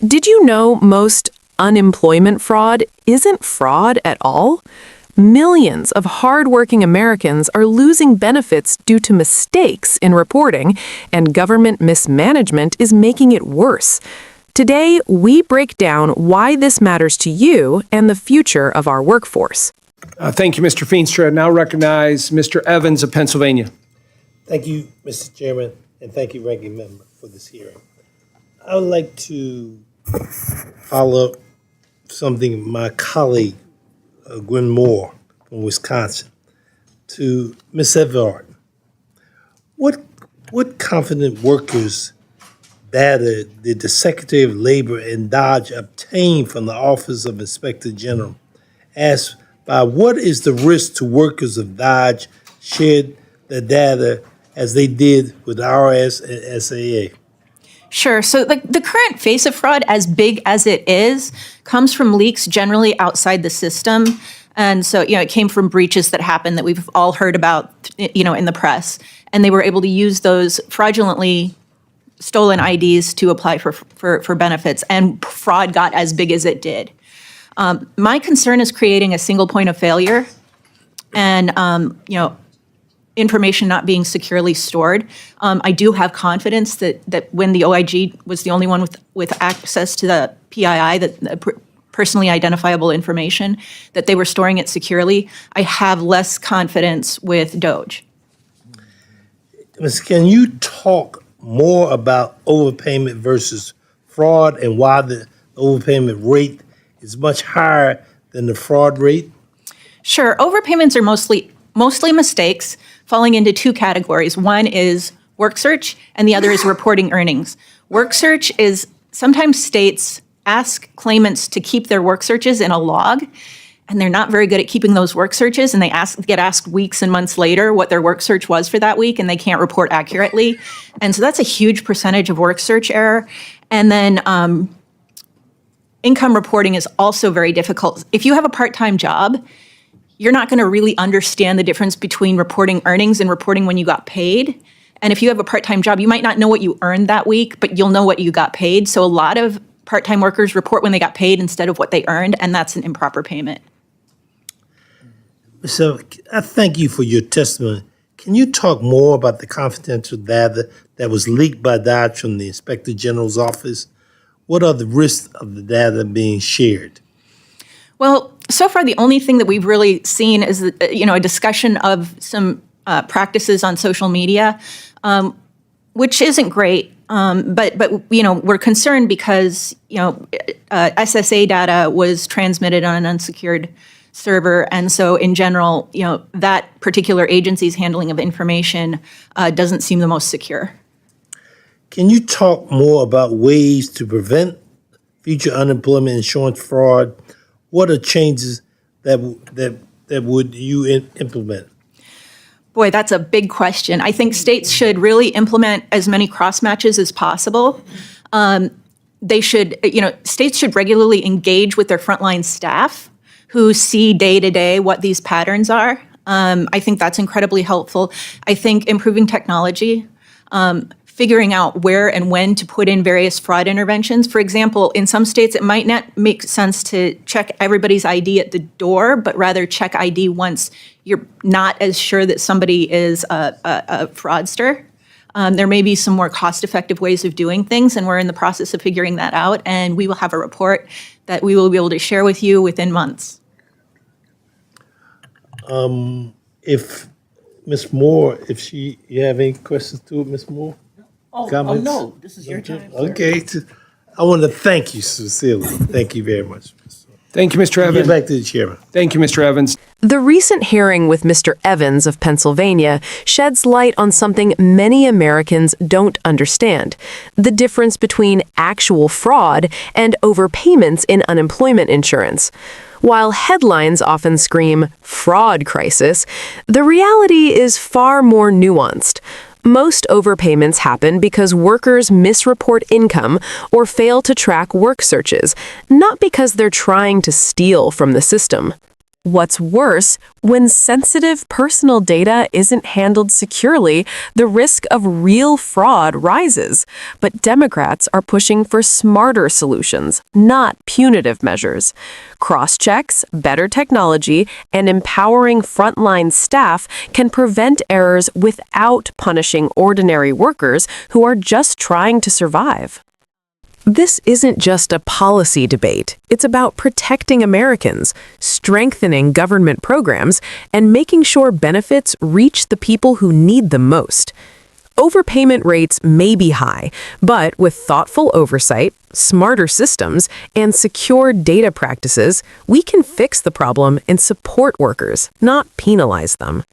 Did you know most unemployment fraud isn't fraud at all? Millions of hardworking Americans are losing benefits due to mistakes in reporting, and government mismanagement is making it worse. Today, we break down why this matters to you and the future of our workforce. Thank you, Mr. Feenstra. I now recognize Mr. Evans of Pennsylvania. Thank you, Mr. Chairman, and thank you, Ranking Member, for this hearing. I would like to follow up something my colleague, Gwen Moore from Wisconsin, to Ms. Everard. What confident workers' data did the Secretary of Labor and Dodge obtain from the Office of Inspector General? Asked by what is the risk to workers of Dodge shared the data as they did with IRS and SAA? Sure. So the current face of fraud, as big as it is, comes from leaks generally outside the system. And so, it came from breaches that happened that we've all heard about, in the press. And they were able to use those fraudulently stolen IDs to apply for benefits, and fraud got as big as it did. My concern is creating a single point of failure and, information not being securely stored. I do have confidence that when the OIG was the only one with access to the PII, the personally identifiable information, that they were storing it securely. I have less confidence with Doge. Can you talk more about overpayment versus fraud and why the overpayment rate is much higher than the fraud rate? Sure. Overpayments are mostly mistakes falling into two categories. One is work search, and the other is reporting earnings. Work search is sometimes states ask claimants to keep their work searches in a log, and they're not very good at keeping those work searches, and they get asked weeks and months later what their work search was for that week, and they can't report accurately. And so that's a huge percentage of work search error. And then income reporting is also very difficult. If you have a part-time job, you're not going to really understand the difference between reporting earnings and reporting when you got paid. And if you have a part-time job, you might not know what you earned that week, but you'll know what you got paid. So a lot of part-time workers report when they got paid instead of what they earned, and that's an improper payment. So I thank you for your testimony. Can you talk more about the confidential data that was leaked by Dodge from the Inspector General's office? What are the risks of the data being shared? Well, so far the only thing that we've really seen is a discussion of some practices on social media, which isn't great. But we're concerned because SSA data was transmitted on an unsecured server, and so in general, that particular agency's handling of information doesn't seem the most secure. Can you talk more about ways to prevent future unemployment insurance fraud? What are changes that would you implement? Boy, that's a big question. I think states should really implement as many cross matches as possible. States should regularly engage with their frontline staff who see day to day what these patterns are. I think that's incredibly helpful. I think improving technology, figuring out where and when to put in various fraud interventions. For example, in some states, it might not make sense to check everybody's ID at the door, but rather check ID once you're not as sure that somebody is a fraudster. There may be some more cost-effective ways of doing things, and we're in the process of figuring that out, and we will have a report that we will be able to share with you within months. If Ms. Moore, you have any questions to it, Ms. Moore? Comments? No, this is your time. Okay, I want to thank you sincerely. Thank you very much. Thank you, Mr. Get Evans. back to the chairman. Thank you, Mr. Evans. The recent hearing with Mr. Evans of Pennsylvania sheds light on something many Americans don't understand: the difference between actual fraud and overpayments in unemployment insurance. While headlines often scream fraud crisis, the reality is far more nuanced. Most overpayments happen because workers misreport income or fail to track work searches, not because they're trying to steal from the system. What's worse, when sensitive personal data isn't handled securely, the risk of real fraud rises. But Democrats are pushing for smarter solutions, not punitive measures. Cross-checks, better technology, and empowering frontline staff can prevent errors without punishing ordinary workers who are just trying to survive. This isn't just a policy debate. It's about protecting Americans, strengthening government programs, and making sure benefits reach the people who need them most. Overpayment rates may be high, but with thoughtful oversight, smarter systems, and secure data practices, we can fix the problem and support workers, not penalize them.